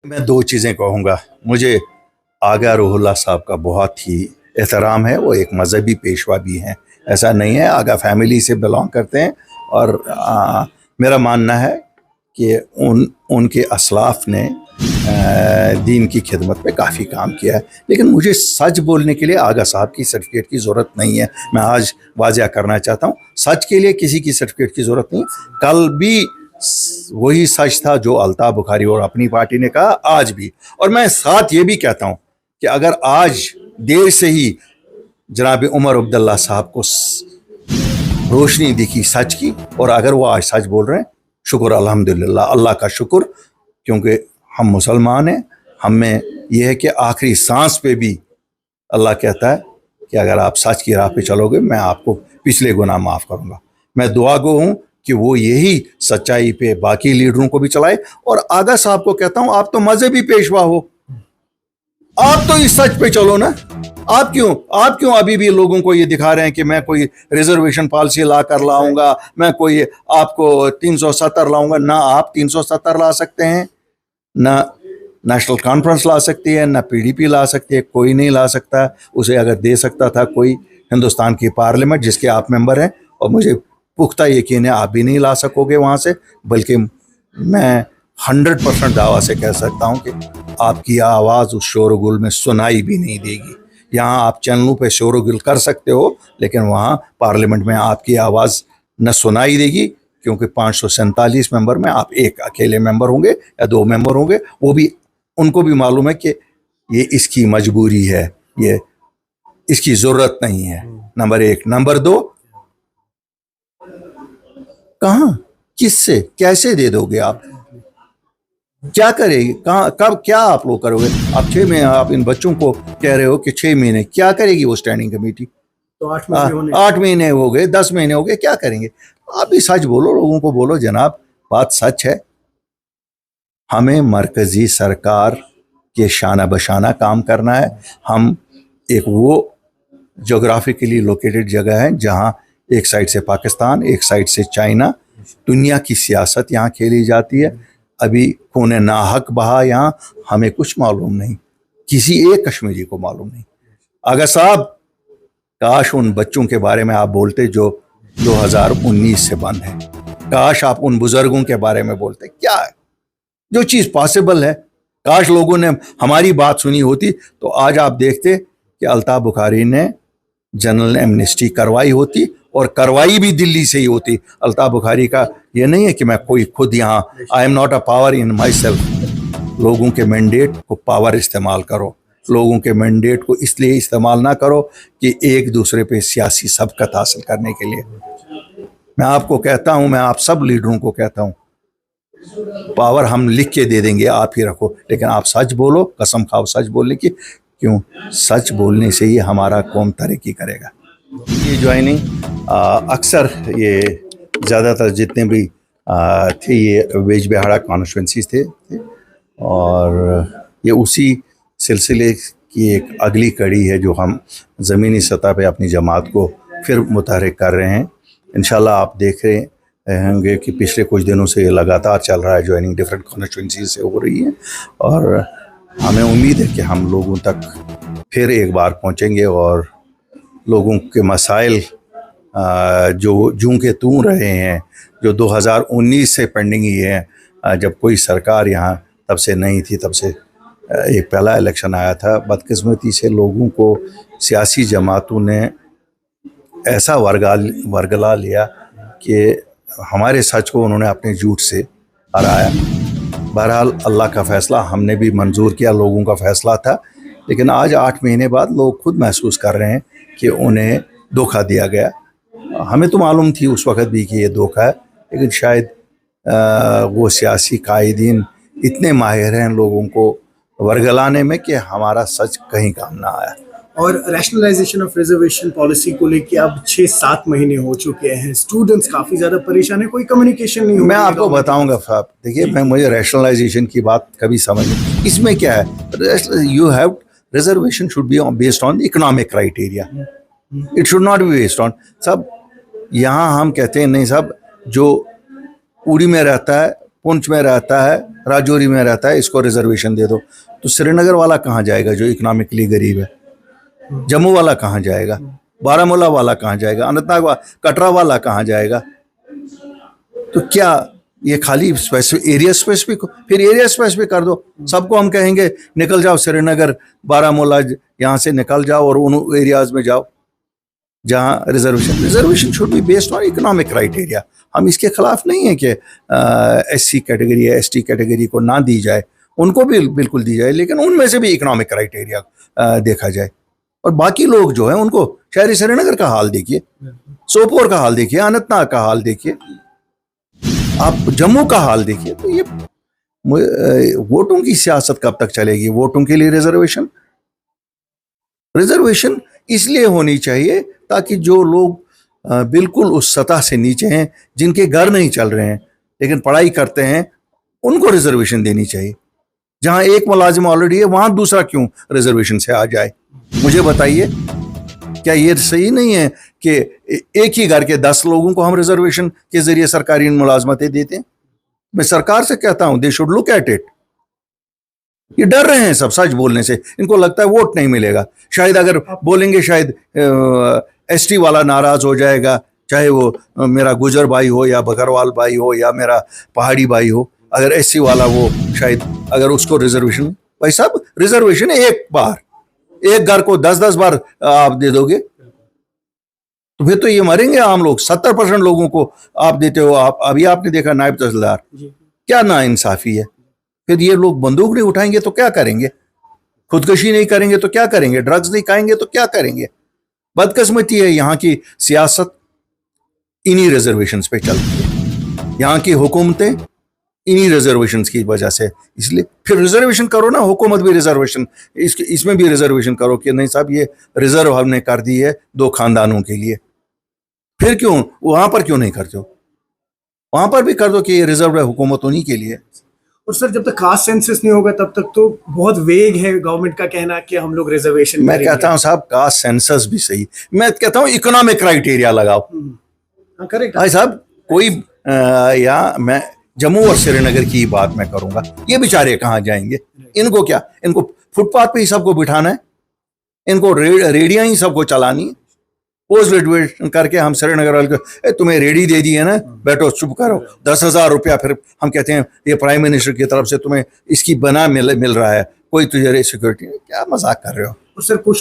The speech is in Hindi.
मैं दो चीज़ें कहूँगा। मुझे आगा रूहुल्लाह साहब का बहुत ही एहतराम है। वो एक मज़हबी पेशवा भी हैं, ऐसा नहीं है, आगा फैमिली से बिलोंग करते हैं। और मेरा मानना है कि उनके असलाफ ने दीन की खिदमत में काफ़ी काम किया है। लेकिन मुझे सच बोलने के लिए आगा साहब की सर्टिफिकेट की ज़रूरत नहीं है। मैं आज वाज़िया करना चाहता हूँ, सच के लिए किसी की सर्टिफिकेट की ज़रूरत नहीं। कल भी वही सच था जो अल्ताफ़ बुखारी और अपनी पार्टी ने कहा, आज भी। और मैं साथ ये भी कहता हूँ कि अगर आज देर से ही जनाब उमर अब्दुल्ला साहब को रोशनी दिखी सच की, और अगर वो आज सच बोल रहे हैं, शुक्र अल्हम्दुलिल्लाह, अल्लाह का शुक्र। क्योंकि हम मुसलमान हैं, हम में यह है कि आखिरी सांस पे भी अल्लाह कहता है कि अगर आप सच की राह पे चलोगे, मैं आपको पिछले गुनाह माफ़ करूँगा। मैं दुआ गो हूँ कि वो यही सच्चाई पे बाकी लीडरों को भी चलाए। और आगा साहब को कहता हूँ, आप तो मजहबी पेशवा हो, आप तो इस सच पे चलो ना। आप क्यों अभी भी लोगों को ये दिखा रहे हैं कि मैं कोई रिजर्वेशन पॉलिसी ला कर लाऊंगा, मैं कोई आपको 370 लाऊंगा? ना आप 370 ला सकते हैं, ना नेशनल कॉन्फ्रेंस ला सकती है, ना पीडीपी ला सकती है, कोई नहीं ला सकता। उसे अगर दे सकता था कोई हिंदुस्तान की पार्लियामेंट जिसके आप मेंबर हैं, और मुझे पुख्ता यकीन है आप भी नहीं ला सकोगे वहाँ से। बल्कि मैं 100% दावा से कह सकता हूँ कि आपकी आवाज़ उस शोरगुल में सुनाई भी नहीं देगी। यहाँ आप चैनलों पे शोरगुल कर सकते हो, लेकिन वहाँ पार्लियामेंट में आपकी आवाज़ न सुनाई देगी। क्योंकि 547 मेंबर में आप एक अकेले मेंबर होंगे या दो मेंबर होंगे, वो भी उनको भी मालूम है कि ये इसकी मजबूरी है, ये इसकी ज़रूरत नहीं है। नंबर एक। नंबर दो, कहाँ, किससे, कैसे दे दोगे आप? क्या करेगी, कहाँ, कब, क्या आप लोग करोगे? आप 6 महीने, आप इन बच्चों को कह रहे हो कि 6 महीने, क्या करेगी वो स्टैंडिंग कमेटी? तो 8 महीने 8 महीने हो गए, 10 महीने हो गए, क्या करेंगे? आप भी सच बोलो, लोगों को बोलो जनाब बात सच है, हमें मरकजी सरकार के शाना बशाना काम करना है। हम एक वो जोग्राफिकली लोकेटेड जगह है जहाँ एक साइड से पाकिस्तान, एक साइड से चाइना, दुनिया की सियासत यहाँ खेली जाती है। अभी खून नाहक बहा यहाँ, हमें कुछ मालूम नहीं, किसी एक कश्मीरी को मालूम नहीं। अगर साहब, काश उन बच्चों के बारे में आप बोलते जो 2019 से बंद है। काश आप उन बुजुर्गों के बारे में बोलते, क्या है जो चीज़ पॉसिबल है। काश लोगों ने हमारी बात सुनी होती, तो आज आप देखते कि अल्ताफ़ बुखारी ने जनरल एमनेस्टी करवाई होती, और करवाई भी दिल्ली से ही होती। अल्ताफ़ बुखारी का ये नहीं है कि मैं कोई खुद यहाँ, I am not a power in my self. लोगों के मैंडेट को पावर इस्तेमाल करो, लोगों के मैंडेट को इसलिए इस्तेमाल ना करो कि एक दूसरे पे सियासी सबकत हासिल करने के लिए। मैं आपको कहता हूँ, मैं आप सब लीडरों को कहता हूँ, पावर हम लिख के दे देंगे, आप ही रखो, लेकिन आप सच बोलो, कसम खाओ सच बोलने की। क्यों? सच बोलने से ही हमारा कौम तरक्की करेगा। ये ज्वाइनिंग अक्सर ये ज़्यादातर जितने भी थे, ये वेज बिहाड़ा कॉन्स्टिट्यूंसीज थे, और ये उसी सिलसिले की एक अगली कड़ी है जो हम ज़मीनी सतह पे अपनी जमात को फिर मुतहरिक कर रहे हैं। इंशाल्लाह आप देख रहे होंगे कि पिछले कुछ दिनों से ये लगातार चल रहा है, ज्वाइनिंग डिफरेंट कॉन्स्टिट्यूंसीज से हो रही है, और हमें उम्मीद है कि हम लोगों तक फिर एक बार पहुंचेंगे और लोगों के मसाइल जो जूं के तूं रहे हैं, जो 2019 से पेंडिंग ही है। जब कोई सरकार यहाँ तब से नहीं थी, तब से एक पहला इलेक्शन आया था, बदकिस्मती से लोगों को सियासी जमातों ने ऐसा वर्गला लिया कि हमारे सच को उन्होंने अपने झूठ से हराया। बहरहाल अल्लाह का फ़ैसला हमने भी मंजूर किया, लोगों का फ़ैसला था। लेकिन आज 8 महीने बाद लोग खुद महसूस कर रहे हैं कि उन्हें धोखा दिया गया। हमें तो मालूम थी उस वक़्त भी कि ये धोखा है, लेकिन शायद वो सियासी कायदीन इतने माहिर हैं लोगों को वर्गलाने में कि हमारा सच कहीं काम ना आया। और रैशनलाइजेशन ऑफ रिजर्वेशन पॉलिसी को लेकर अब 6-7 महीने हो चुके हैं, स्टूडेंट्स काफ़ी ज़्यादा परेशान है, कोई कम्युनिकेशन नहीं हो मैं रही है आपको बताऊंगा साहब, देखिए, मुझे रैशनलाइजेशन की बात कभी समझ नहीं, इसमें क्या है। You have, reservation should be based on economic criteria, it should not be based on. सब यहाँ हम कहते हैं नहीं साहब, जो उड़ी में रहता है पुंछ में रहता है, राजौरी में रहता है, इसको रिजर्वेशन दे दो, तो श्रीनगर वाला कहाँ जाएगा जो इकोनॉमिकली गरीब है? जम्मू वाला कहाँ जाएगा? बारामूला वाला कहाँ जाएगा? अनंतनाग कटरा वाला कहाँ जाएगा? तो क्या ये खाली स्पेसिफिक एरिया स्पेसिफिक? फिर एरिया स्पेसिफिक कर दो, सबको हम कहेंगे निकल जाओ श्रीनगर, बारामूला, यहाँ से निकल जाओ और उन एरियाज में जाओ जहाँ reservation should be based on economic criteria. हम इसके खिलाफ नहीं है कि एससी कैटेगरी या एसटी कैटेगरी को ना दी जाए, उनको भी बिल्कुल दी जाए, लेकिन उनमें से भी इकोनॉमिक क्राइटेरिया देखा जाए। और बाकी लोग जो है उनको, शहरी श्रीनगर का हाल देखिए, सोपोर का हाल देखिए, अनंतनाग का हाल देखिए, आप जम्मू का हाल देखिए। तो ये वोटों की सियासत कब तक चलेगी? वोटों के लिए रिजर्वेशन इसलिए होनी चाहिए ताकि जो लोग बिल्कुल उस सतह से नीचे हैं, जिनके घर नहीं चल रहे हैं लेकिन पढ़ाई करते हैं, उनको रिजर्वेशन देनी चाहिए। जहां एक मुलाजिम ऑलरेडी है वहां दूसरा क्यों रिजर्वेशन से आ जाए? मुझे बताइए, क्या ये सही नहीं है कि एक ही घर के 10 लोगों को हम रिजर्वेशन के जरिए सरकारी मुलाजमतें देते हैं? मैं सरकार से कहता हूं they should look at it. ये डर रहे हैं सब सच बोलने से, इनको लगता है वोट नहीं मिलेगा। शायद अगर बोलेंगे शायद एसटी वाला नाराज हो जाएगा, चाहे वो मेरा गुजर भाई हो या बकरवाल भाई हो या मेरा पहाड़ी भाई हो। अगर एससी वाला वो शायद अगर उसको रिजर्वेशन, भाई साहब रिजर्वेशन एक बार, एक घर को 10-10 बार आप दे दोगे तो फिर तो ये मरेंगे आम लोग। 70% लोगों को आप देते हो। आप अभी आपने देखा नायब तहसीलदार, क्या नाइंसाफी है। फिर ये लोग बंदूक नहीं उठाएंगे तो क्या करेंगे? खुदकुशी नहीं करेंगे तो क्या करेंगे? ड्रग्स नहीं खाएंगे तो क्या करेंगे? बदकिस्मती है, यहाँ की सियासत इन्हीं रिजर्वेशंस पे चलती है, यहाँ की हुकूमतें इन्हीं रिजर्वेशंस की वजह से। इसलिए फिर रिजर्वेशन करो ना, हुकूमत भी रिजर्वेशन, इसमें भी रिजर्वेशन करो कि नहीं साहब ये रिजर्व हमने कर दी है 2 खानदानों के लिए। फिर क्यों वहां पर क्यों नहीं करते हो? वहां पर भी कर दो कि ये रिजर्व है हुकूमत उन्हीं के लिए। और सर जब तक कास्ट सेंसस नहीं होगा तब तक तो बहुत वेग है गवर्नमेंट का कहना कि हम लोग रिजर्वेशन। मैं कहता हूं साहब कास्ट सेंसस भी सही, मैं कहता हूं इकोनॉमिक क्राइटेरिया लगाओ। करेक्ट भाई साहब कोई या मैं जम्मू और श्रीनगर की बात मैं करूंगा, ये बेचारे कहाँ जाएंगे? इनको क्या, इनको फुटपाथ पे ही सबको बिठाना है, इनको रेडियां ही सबको चलानी है। पोस्ट ग्रेजुएशन करके हम श्रीनगर वाले को तुम्हें रेडी दे दी है ना, बैठो चुप करो, 10,000 रुपया फिर हम कहते हैं ये प्राइम मिनिस्टर की तरफ से तुम्हें इसकी बना मिल रहा है, कोई तुझे सिक्योरिटी। क्या मजाक कर रहे हो? और सर कुछ